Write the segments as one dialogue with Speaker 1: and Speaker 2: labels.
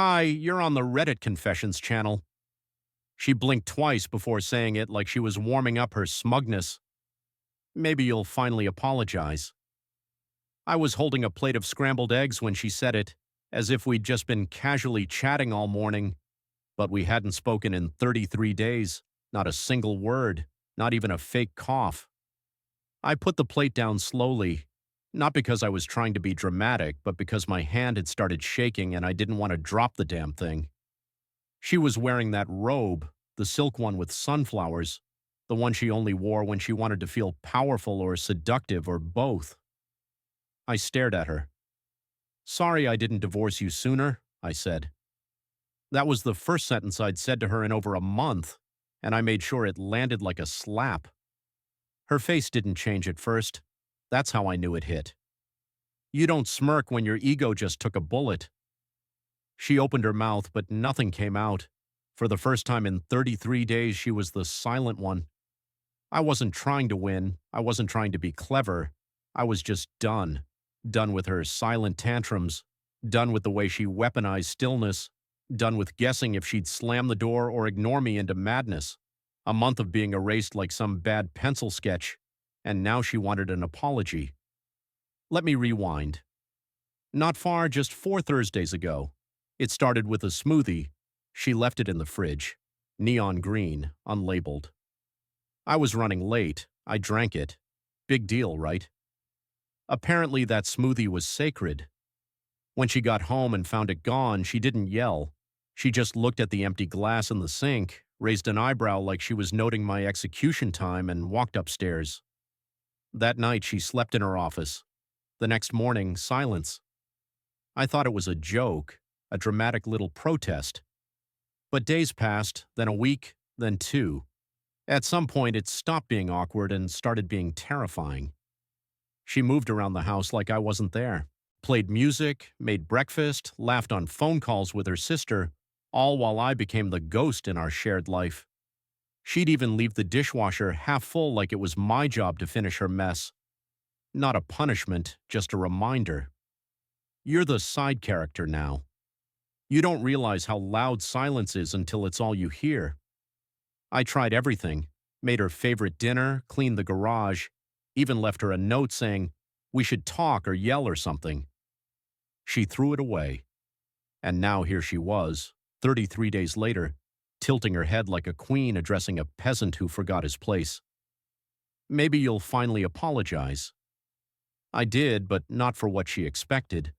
Speaker 1: Hi, you're on the Reddit Confessions channel. She blinked twice before saying it like she was warming up her smugness. Maybe you'll finally apologize. I was holding a plate of scrambled eggs when she said it, as if we'd just been casually chatting all morning, but we hadn't spoken in 33 days, not a single word, not even a fake cough. I put the plate down slowly, not because I was trying to be dramatic, but because my hand had started shaking and I didn't want to drop the damn thing. She was wearing that robe, the silk one with sunflowers, the one she only wore when she wanted to feel powerful or seductive or both. I stared at her. Sorry I didn't divorce you sooner, I said. That was the first sentence I'd said to her in over a month, and I made sure it landed like a slap. Her face didn't change at first. That's how I knew it hit. You don't smirk when your ego just took a bullet. She opened her mouth, but nothing came out. For the first time in 33 days, she was the silent one. I wasn't trying to win. I wasn't trying to be clever. I was just done. Done with her silent tantrums. Done with the way she weaponized stillness. Done with guessing if she'd slam the door or ignore me into madness. A month of being erased like some bad pencil sketch. And now she wanted an apology. Let me rewind. Not far, just 4 Thursdays ago. It started with a smoothie. She left it in the fridge. Neon green, unlabeled. I was running late. I drank it. Big deal, right? Apparently that smoothie was sacred. When she got home and found it gone, she didn't yell. She just looked at the empty glass in the sink, raised an eyebrow like she was noting my execution time, and walked upstairs. That night she slept in her office. The next morning, silence. I thought it was a joke, a dramatic little protest. But days passed, then a week, then 2. At some point, it stopped being awkward and started being terrifying. She moved around the house like I wasn't there, played music, made breakfast, laughed on phone calls with her sister, all while I became the ghost in our shared life. She'd even leave the dishwasher half full like it was my job to finish her mess. Not a punishment, just a reminder. You're the side character now. You don't realize how loud silence is until it's all you hear. I tried everything, made her favorite dinner, cleaned the garage, even left her a note saying, we should talk or yell or something. She threw it away. And now here she was, 33 days later, tilting her head like a queen addressing a peasant who forgot his place. Maybe you'll finally apologize. I did, but not for what she expected.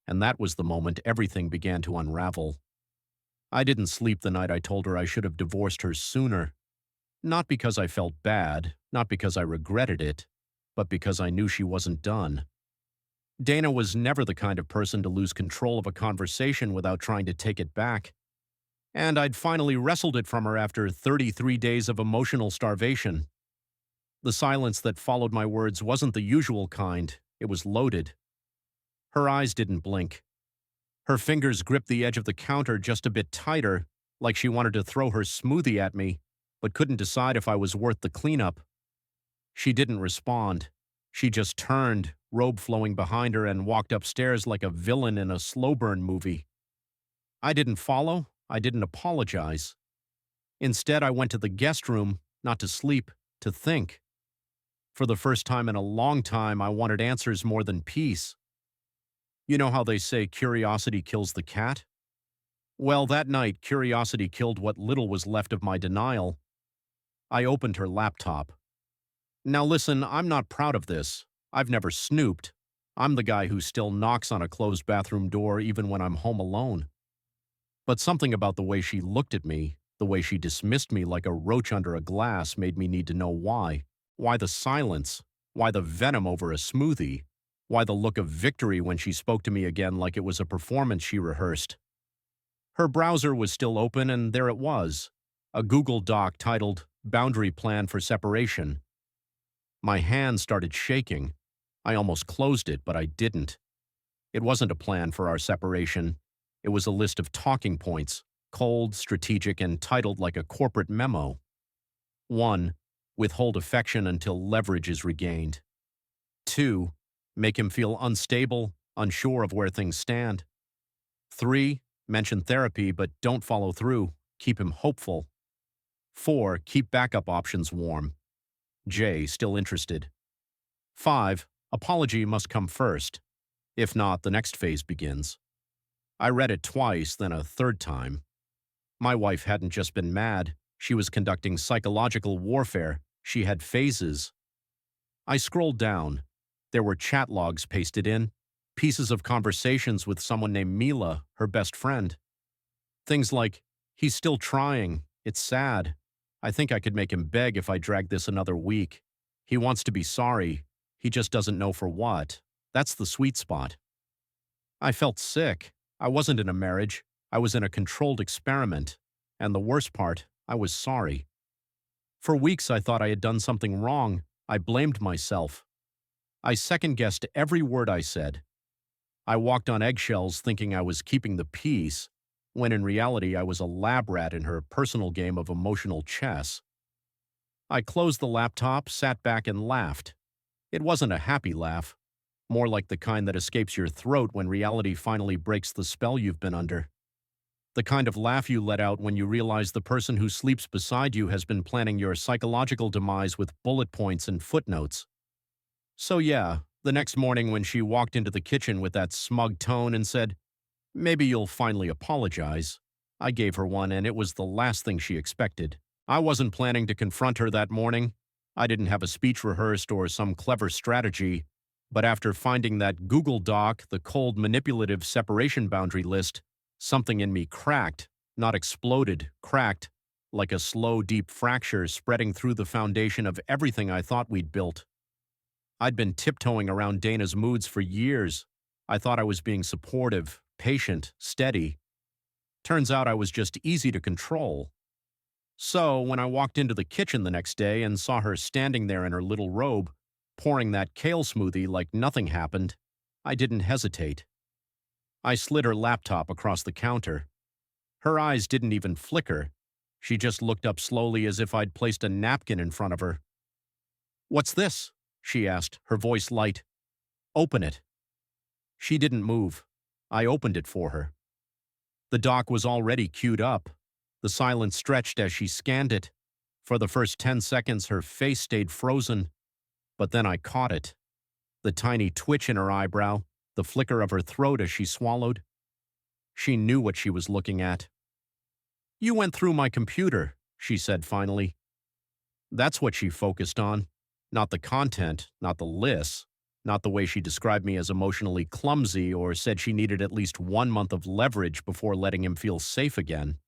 Speaker 1: And that was the moment everything began to unravel. I didn't sleep the night I told her I should have divorced her sooner. Not because I felt bad, not because I regretted it, but because I knew she wasn't done. Dana was never the kind of person to lose control of a conversation without trying to take it back. And I'd finally wrestled it from her after 33 days of emotional starvation. The silence that followed my words wasn't the usual kind, it was loaded. Her eyes didn't blink. Her fingers gripped the edge of the counter just a bit tighter, like she wanted to throw her smoothie at me, but couldn't decide if I was worth the cleanup. She didn't respond. She just turned, robe flowing behind her, and walked upstairs like a villain in a slow burn movie. I didn't follow. I didn't apologize. Instead, I went to the guest room, not to sleep, to think. For the first time in a long time, I wanted answers more than peace. You know how they say curiosity kills the cat? Well, that night, curiosity killed what little was left of my denial. I opened her laptop. Now listen, I'm not proud of this. I've never snooped. I'm the guy who still knocks on a closed bathroom door even when I'm home alone. But something about the way she looked at me, the way she dismissed me like a roach under a glass, made me need to know why. Why the silence? Why the venom over a smoothie? Why the look of victory when she spoke to me again like it was a performance she rehearsed? Her browser was still open, and there it was, a Google Doc titled Boundary Plan for Separation. My hand started shaking. I almost closed it, but I didn't. It wasn't a plan for our separation. It was a list of talking points, cold, strategic, and titled like a corporate memo. 1. Withhold affection until leverage is regained. 2. Make him feel unstable, unsure of where things stand. 3. Mention therapy, but don't follow through. Keep him hopeful. 4. Keep backup options warm. J. Still interested. 5. Apology must come first. If not, the next phase begins. I read it twice, then a third time. My wife hadn't just been mad. She was conducting psychological warfare. She had phases. I scrolled down. There were chat logs pasted in, pieces of conversations with someone named Mila, her best friend. Things like, he's still trying. It's sad. I think I could make him beg if I drag this another week. He wants to be sorry. He just doesn't know for what. That's the sweet spot. I felt sick. I wasn't in a marriage. I was in a controlled experiment. And the worst part, I was sorry. For weeks I thought I had done something wrong. I blamed myself. I second-guessed every word I said. I walked on eggshells thinking I was keeping the peace, when in reality I was a lab rat in her personal game of emotional chess. I closed the laptop, sat back, and laughed. It wasn't a happy laugh, more like the kind that escapes your throat when reality finally breaks the spell you've been under. The kind of laugh you let out when you realize the person who sleeps beside you has been planning your psychological demise with bullet points and footnotes. So yeah, the next morning when she walked into the kitchen with that smug tone and said, "Maybe you'll finally apologize," I gave her one, and it was the last thing she expected. I wasn't planning to confront her that morning. I didn't have a speech rehearsed or some clever strategy, but after finding that Google Doc, the cold manipulative separation boundary list, something in me cracked, not exploded, cracked, like a slow, deep fracture spreading through the foundation of everything I thought we'd built. I'd been tiptoeing around Dana's moods for years. I thought I was being supportive, patient, steady. Turns out I was just easy to control. So, when I walked into the kitchen the next day and saw her standing there in her little robe, pouring that kale smoothie like nothing happened, I didn't hesitate. I slid her laptop across the counter. Her eyes didn't even flicker. She just looked up slowly as if I'd placed a napkin in front of her. "What's this?" she asked, her voice light. "Open it." She didn't move. I opened it for her. The doc was already queued up. The silence stretched as she scanned it. For the first 10 seconds, her face stayed frozen. But then I caught it. The tiny twitch in her eyebrow, the flicker of her throat as she swallowed. She knew what she was looking at. "You went through my computer," she said finally. That's what she focused on. Not the content, not the lists, not the way she described me as emotionally clumsy or said she needed at least 1 month of leverage before letting him feel safe again.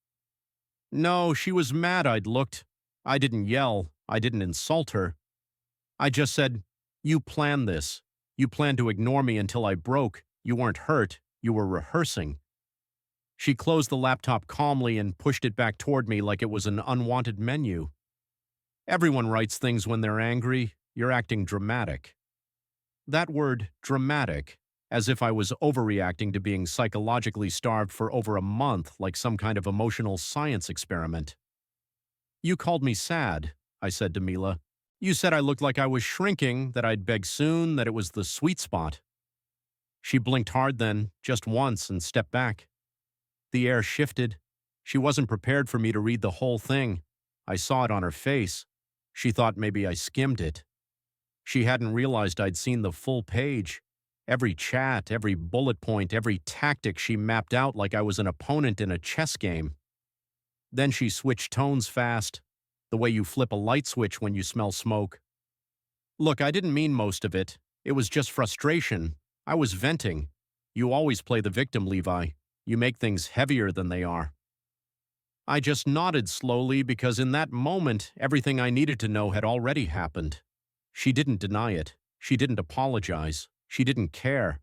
Speaker 1: No, she was mad I'd looked. I didn't yell. I didn't insult her. I just said, "You planned this. You planned to ignore me until I broke. You weren't hurt. You were rehearsing." She closed the laptop calmly and pushed it back toward me like it was an unwanted menu. "Everyone writes things when they're angry. You're acting dramatic." That word, dramatic, as if I was overreacting to being psychologically starved for over a month like some kind of emotional science experiment. "You called me sad," I said to Mila. "You said I looked like I was shrinking, that I'd beg soon, that it was the sweet spot." She blinked hard then, just once, and stepped back. The air shifted. She wasn't prepared for me to read the whole thing. I saw it on her face. She thought maybe I skimmed it. She hadn't realized I'd seen the full page. Every chat, every bullet point, every tactic she mapped out like I was an opponent in a chess game. Then she switched tones fast, the way you flip a light switch when you smell smoke. "Look, I didn't mean most of it. It was just frustration. I was venting. You always play the victim, Levi. You make things heavier than they are." I just nodded slowly because in that moment, everything I needed to know had already happened. She didn't deny it. She didn't apologize. She didn't care.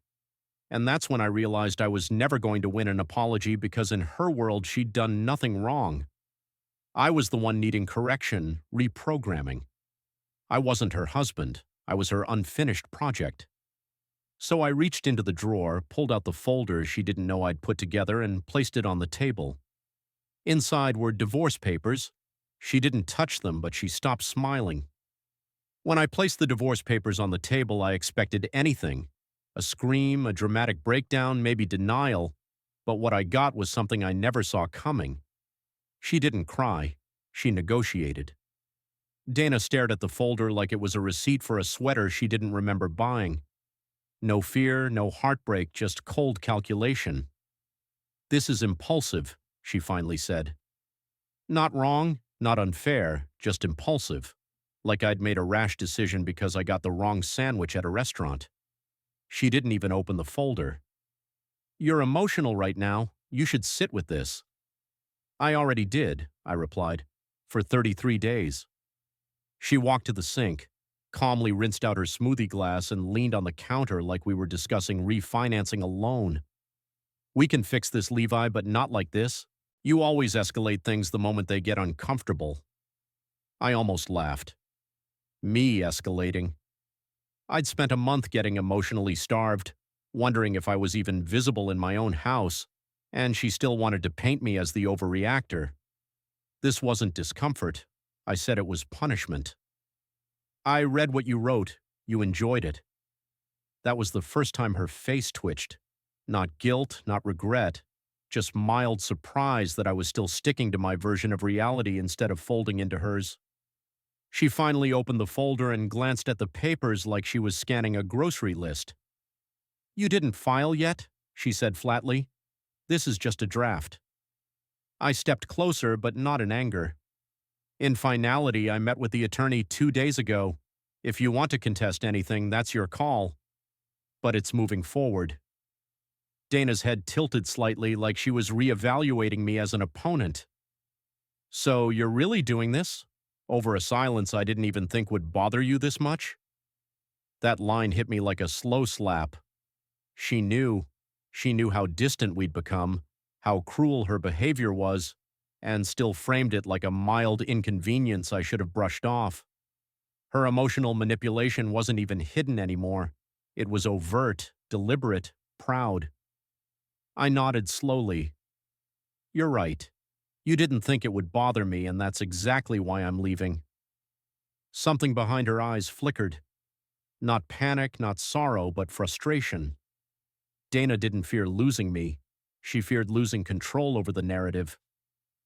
Speaker 1: And that's when I realized I was never going to win an apology because in her world she'd done nothing wrong. I was the one needing correction, reprogramming. I wasn't her husband. I was her unfinished project. So I reached into the drawer, pulled out the folder she didn't know I'd put together, and placed it on the table. Inside were divorce papers. She didn't touch them, but she stopped smiling. When I placed the divorce papers on the table, I expected anything. A scream, a dramatic breakdown, maybe denial. but what I got was something I never saw coming. She didn't cry. She negotiated. Dana stared at the folder like it was a receipt for a sweater she didn't remember buying. No fear, no heartbreak, just cold calculation. "This is impulsive," she finally said. Not wrong, not unfair, just impulsive. Like I'd made a rash decision because I got the wrong sandwich at a restaurant. She didn't even open the folder. "You're emotional right now. You should sit with this." "I already did," I replied, "for 33 days. She walked to the sink, calmly rinsed out her smoothie glass, and leaned on the counter like we were discussing refinancing a loan. "We can fix this, Levi, but not like this. You always escalate things the moment they get uncomfortable." I almost laughed. Me escalating. I'd spent a month getting emotionally starved, wondering if I was even visible in my own house, and she still wanted to paint me as the overreactor. This wasn't discomfort. I said it was punishment. "I read what you wrote. You enjoyed it." That was the first time her face twitched. Not guilt, not regret, just mild surprise that I was still sticking to my version of reality instead of folding into hers. She finally opened the folder and glanced at the papers like she was scanning a grocery list. "You didn't file yet?" she said flatly. "This is just a draft." I stepped closer, but not in anger. "In finality, I met with the attorney 2 days ago. If you want to contest anything, that's your call. But it's moving forward." Dana's head tilted slightly like she was reevaluating me as an opponent. "So you're really doing this? Over a silence I didn't even think would bother you this much?" That line hit me like a slow slap. She knew. She knew how distant we'd become, how cruel her behavior was, and still framed it like a mild inconvenience I should have brushed off. Her emotional manipulation wasn't even hidden anymore. It was overt, deliberate, proud. I nodded slowly. "You're right. You didn't think it would bother me, and that's exactly why I'm leaving." Something behind her eyes flickered. Not panic, not sorrow, but frustration. Dana didn't fear losing me. She feared losing control over the narrative.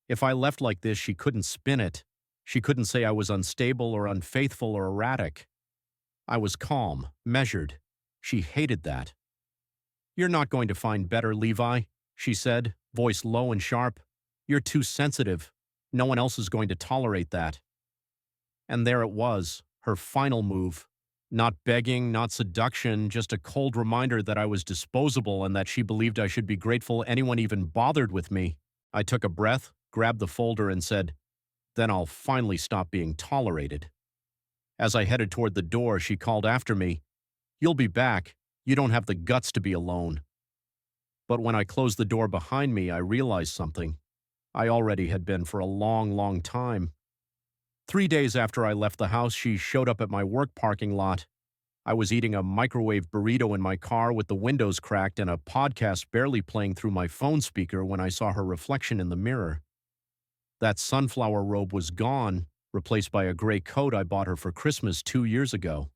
Speaker 1: If I left like this, she couldn't spin it. She couldn't say I was unstable or unfaithful or erratic. I was calm, measured. She hated that. "You're not going to find better, Levi," she said, voice low and sharp. "You're too sensitive. No one else is going to tolerate that." And there it was, her final move. Not begging, not seduction, just a cold reminder that I was disposable and that she believed I should be grateful anyone even bothered with me. I took a breath, grabbed the folder, and said, "Then I'll finally stop being tolerated." As I headed toward the door, she called after me, "You'll be back. You don't have the guts to be alone." But when I closed the door behind me, I realized something. I already had been for a long, long time. 3 days after I left the house, she showed up at my work parking lot. I was eating a microwave burrito in my car with the windows cracked and a podcast barely playing through my phone speaker when I saw her reflection in the mirror. That sunflower robe was gone, replaced by a gray coat I bought her for Christmas 2 years ago.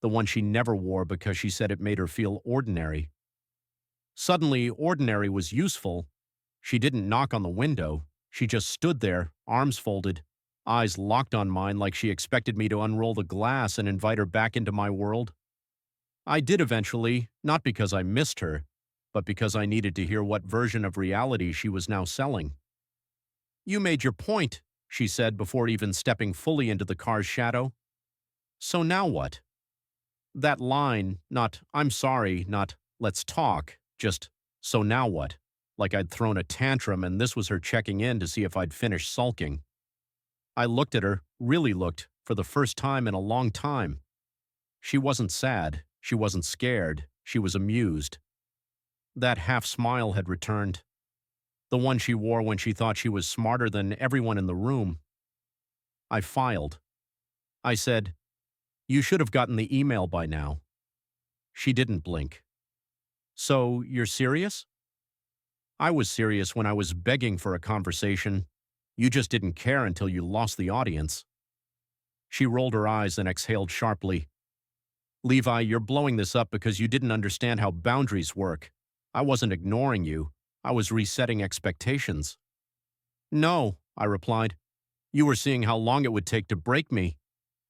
Speaker 1: The one she never wore because she said it made her feel ordinary. Suddenly, ordinary was useful. She didn't knock on the window. She just stood there, arms folded, eyes locked on mine like she expected me to unroll the glass and invite her back into my world. I did eventually, not because I missed her, but because I needed to hear what version of reality she was now selling. "You made your point," she said before even stepping fully into the car's shadow. "So now what?" That line, not "I'm sorry," not "let's talk," just "so now what?" Like I'd thrown a tantrum and this was her checking in to see if I'd finished sulking. I looked at her, really looked, for the first time in a long time. She wasn't sad, she wasn't scared, she was amused. That half smile had returned. The one she wore when she thought she was smarter than everyone in the room. I filed. I said, "You should have gotten the email by now." She didn't blink. "So, you're serious?" "I was serious when I was begging for a conversation. You just didn't care until you lost the audience." She rolled her eyes and exhaled sharply. "Levi, you're blowing this up because you didn't understand how boundaries work. I wasn't ignoring you. I was resetting expectations. No, I replied. You were seeing how long it would take to break me.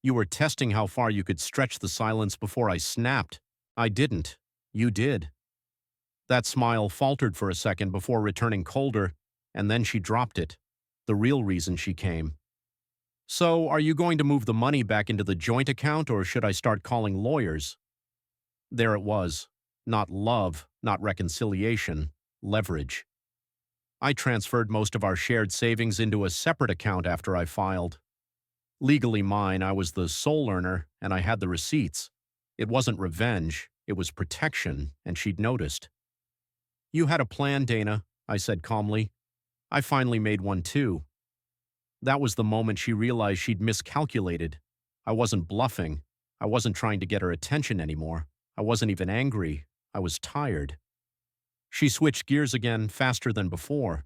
Speaker 1: You were testing how far you could stretch the silence before I snapped. I didn't. You did. That smile faltered for a second before returning colder, and then she dropped it. The real reason she came. So, are you going to move the money back into the joint account, or should I start calling lawyers? There it was. Not love, not reconciliation, leverage. I transferred most of our shared savings into a separate account after I filed. Legally mine, I was the sole earner, and I had the receipts. It wasn't revenge, it was protection, and she'd noticed. You had a plan, Dana, I said calmly. I finally made one too. That was the moment she realized she'd miscalculated. I wasn't bluffing. I wasn't trying to get her attention anymore. I wasn't even angry. I was tired. She switched gears again faster than before.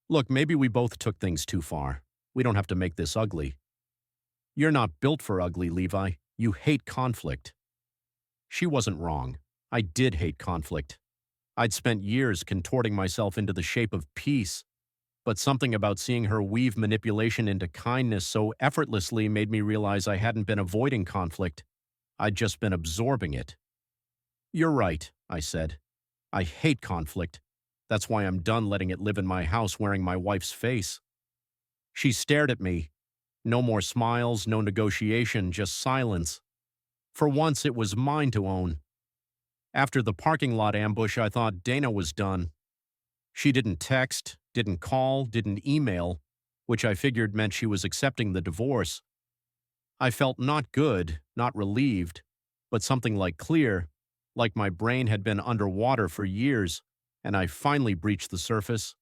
Speaker 1: Look, maybe we both took things too far. We don't have to make this ugly. You're not built for ugly, Levi. You hate conflict. She wasn't wrong. I did hate conflict. I'd spent years contorting myself into the shape of peace, but something about seeing her weave manipulation into kindness so effortlessly made me realize I hadn't been avoiding conflict. I'd just been absorbing it. You're right, I said. I hate conflict. That's why I'm done letting it live in my house wearing my wife's face. She stared at me. No more smiles, no negotiation, just silence. For once, it was mine to own. After the parking lot ambush, I thought Dana was done. She didn't text, didn't call, didn't email, which I figured meant she was accepting the divorce. I felt not good, not relieved, but something like clear, like my brain had been underwater for years, and I finally breached the surface.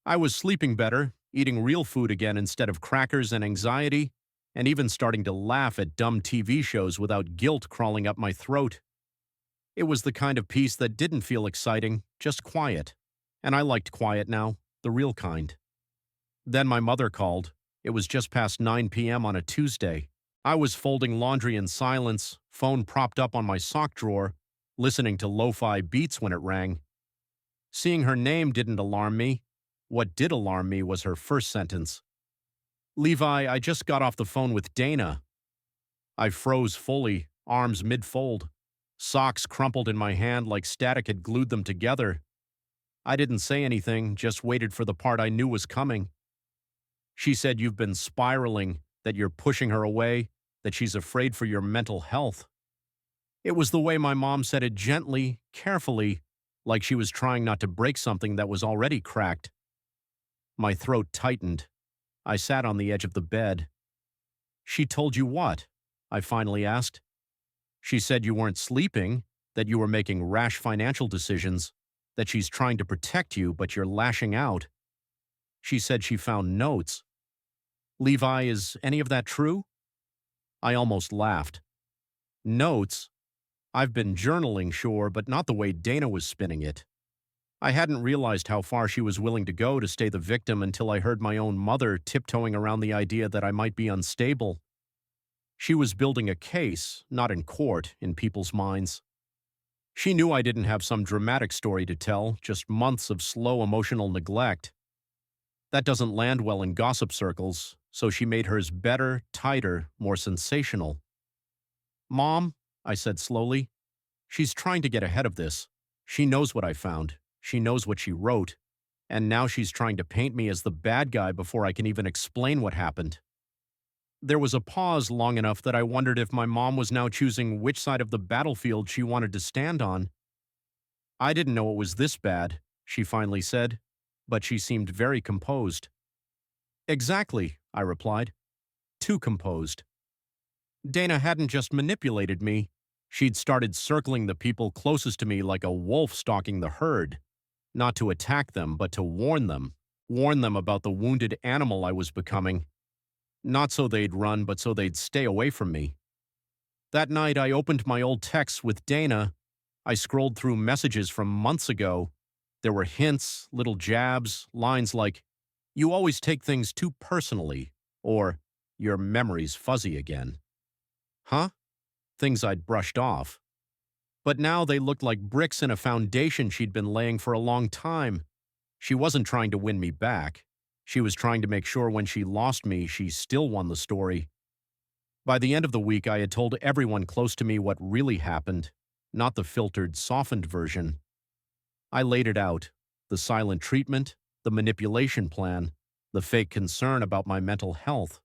Speaker 1: I was sleeping better, eating real food again instead of crackers and anxiety, and even starting to laugh at dumb TV shows without guilt crawling up my throat. It was the kind of peace that didn't feel exciting, just quiet. And I liked quiet now, the real kind. Then my mother called. It was just past 9 p.m. on a Tuesday. I was folding laundry in silence, phone propped up on my sock drawer, listening to lo-fi beats when it rang. Seeing her name didn't alarm me. What did alarm me was her first sentence. Levi, I just got off the phone with Dana. I froze fully, arms mid-fold. Socks crumpled in my hand like static had glued them together. I didn't say anything, just waited for the part I knew was coming. She said you've been spiraling, that you're pushing her away, that she's afraid for your mental health. It was the way my mom said it gently, carefully, like she was trying not to break something that was already cracked. My throat tightened. I sat on the edge of the bed. She told you what? I finally asked. She said you weren't sleeping, that you were making rash financial decisions, that she's trying to protect you, but you're lashing out. She said she found notes. Levi, is any of that true? I almost laughed. Notes? I've been journaling, sure, but not the way Dana was spinning it. I hadn't realized how far she was willing to go to stay the victim until I heard my own mother tiptoeing around the idea that I might be unstable. She was building a case, not in court, in people's minds. She knew I didn't have some dramatic story to tell, just months of slow emotional neglect. That doesn't land well in gossip circles, so she made hers better, tighter, more sensational. Mom, I said slowly, she's trying to get ahead of this. She knows what I found. She knows what she wrote. And now she's trying to paint me as the bad guy before I can even explain what happened. There was a pause long enough that I wondered if my mom was now choosing which side of the battlefield she wanted to stand on. I didn't know it was this bad, she finally said, but she seemed very composed. Exactly, I replied. Too composed. Dana hadn't just manipulated me. She'd started circling the people closest to me like a wolf stalking the herd. Not to attack them, but to warn them. Warn them about the wounded animal I was becoming. Not so they'd run, but so they'd stay away from me. That night, I opened my old texts with Dana. I scrolled through messages from months ago. There were hints, little jabs, lines like, "You always take things too personally," or, "Your memory's fuzzy again." Huh? Things I'd brushed off. But now they looked like bricks in a foundation she'd been laying for a long time. She wasn't trying to win me back. She was trying to make sure when she lost me, she still won the story. By the end of the week, I had told everyone close to me what really happened, not the filtered, softened version. I laid it out: the silent treatment, the manipulation plan, the fake concern about my mental health.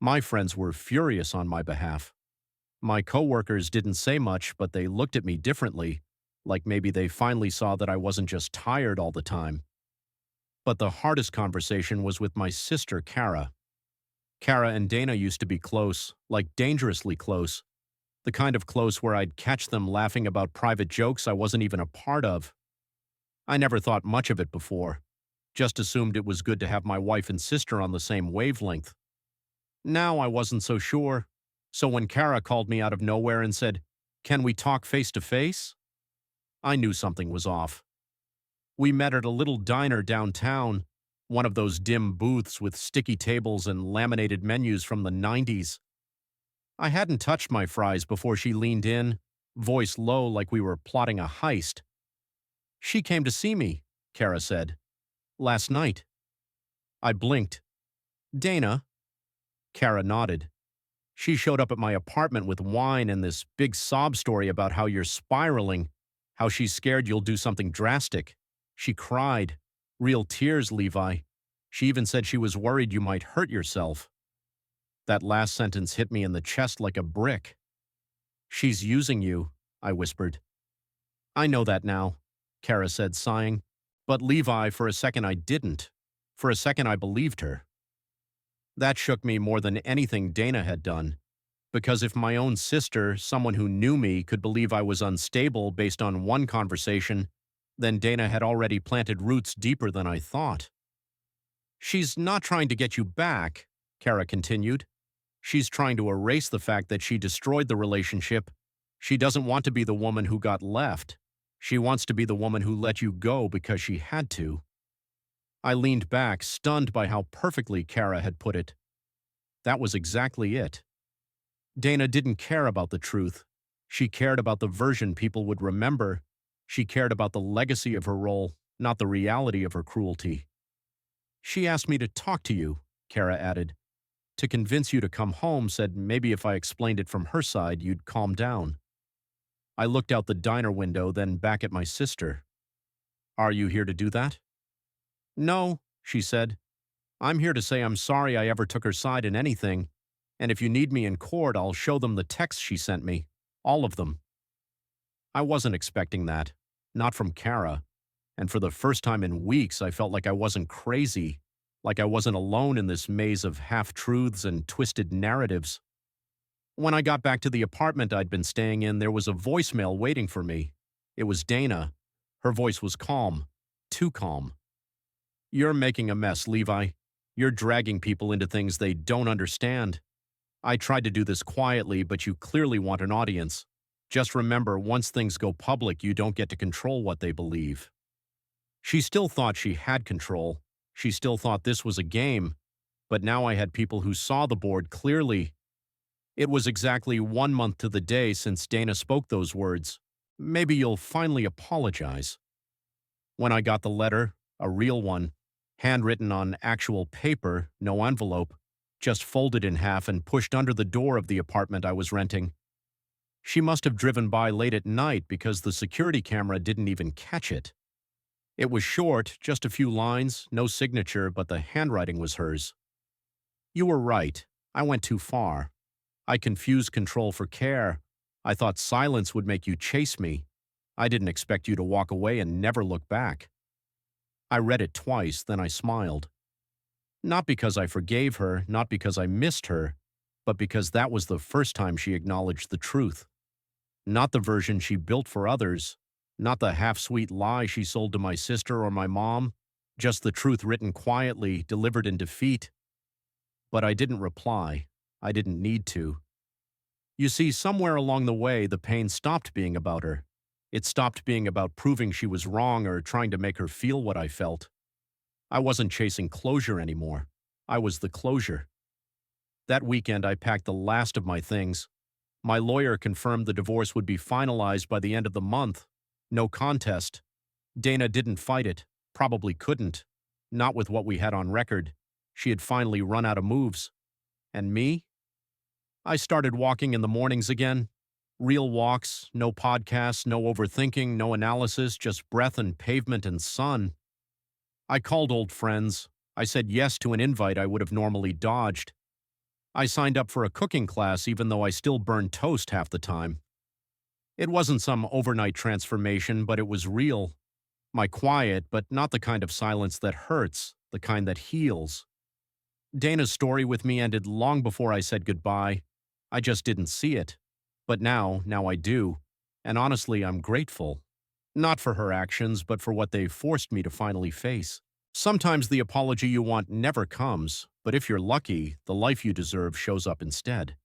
Speaker 1: My friends were furious on my behalf. My coworkers didn't say much, but they looked at me differently, like maybe they finally saw that I wasn't just tired all the time. But the hardest conversation was with my sister, Kara. Kara and Dana used to be close, like dangerously close, the kind of close where I'd catch them laughing about private jokes I wasn't even a part of. I never thought much of it before, just assumed it was good to have my wife and sister on the same wavelength. Now I wasn't so sure, so when Kara called me out of nowhere and said, "Can we talk face to face?" I knew something was off. We met at a little diner downtown, one of those dim booths with sticky tables and laminated menus from the 90s. I hadn't touched my fries before she leaned in, voice low like we were plotting a heist. "She came to see me," Kara said. "Last night." I blinked. "Dana?" Kara nodded. "She showed up at my apartment with wine and this big sob story about how you're spiraling, how she's scared you'll do something drastic. She cried. Real tears, Levi. She even said she was worried you might hurt yourself." That last sentence hit me in the chest like a brick. "She's using you," I whispered. "I know that now," Kara said, sighing. "But Levi, for a second I didn't. For a second I believed her." That shook me more than anything Dana had done. Because if my own sister, someone who knew me, could believe I was unstable based on one conversation, then Dana had already planted roots deeper than I thought. "She's not trying to get you back," Kara continued. "She's trying to erase the fact that she destroyed the relationship. She doesn't want to be the woman who got left. She wants to be the woman who let you go because she had to." I leaned back, stunned by how perfectly Kara had put it. That was exactly it. Dana didn't care about the truth. She cared about the version people would remember. She cared about the legacy of her role, not the reality of her cruelty. "She asked me to talk to you," Kara added. "To convince you to come home, said maybe if I explained it from her side, you'd calm down." I looked out the diner window, then back at my sister. "Are you here to do that?" "No," she said. "I'm here to say I'm sorry I ever took her side in anything, and if you need me in court, I'll show them the texts she sent me. All of them." I wasn't expecting that. Not from Kara. And for the first time in weeks, I felt like I wasn't crazy, like I wasn't alone in this maze of half-truths and twisted narratives. When I got back to the apartment I'd been staying in, there was a voicemail waiting for me. It was Dana. Her voice was calm. Too calm. "You're making a mess, Levi. You're dragging people into things they don't understand. I tried to do this quietly, but you clearly want an audience. Just remember, once things go public, you don't get to control what they believe." She still thought she had control. She still thought this was a game. But now I had people who saw the board clearly. It was exactly 1 month to the day since Dana spoke those words. "Maybe you'll finally apologize." When I got the letter, a real one, handwritten on actual paper, no envelope, just folded in half and pushed under the door of the apartment I was renting. She must have driven by late at night because the security camera didn't even catch it. It was short, just a few lines, no signature, but the handwriting was hers. "You were right. I went too far. I confused control for care. I thought silence would make you chase me. I didn't expect you to walk away and never look back." I read it twice, then I smiled. Not because I forgave her, not because I missed her, but because that was the first time she acknowledged the truth. Not the version she built for others, not the half-sweet lie she sold to my sister or my mom, just the truth written quietly, delivered in defeat. But I didn't reply. I didn't need to. You see, somewhere along the way, the pain stopped being about her. It stopped being about proving she was wrong or trying to make her feel what I felt. I wasn't chasing closure anymore. I was the closure. That weekend, I packed the last of my things. My lawyer confirmed the divorce would be finalized by the end of the month. No contest. Dana didn't fight it. Probably couldn't. Not with what we had on record. She had finally run out of moves. And me? I started walking in the mornings again. Real walks, no podcasts, no overthinking, no analysis, just breath and pavement and sun. I called old friends. I said yes to an invite I would have normally dodged. I signed up for a cooking class even though I still burned toast half the time. It wasn't some overnight transformation, but it was real. My quiet, but not the kind of silence that hurts, the kind that heals. Dana's story with me ended long before I said goodbye. I just didn't see it. But now I do. And honestly, I'm grateful. Not for her actions, but for what they've forced me to finally face. Sometimes the apology you want never comes, but if you're lucky, the life you deserve shows up instead.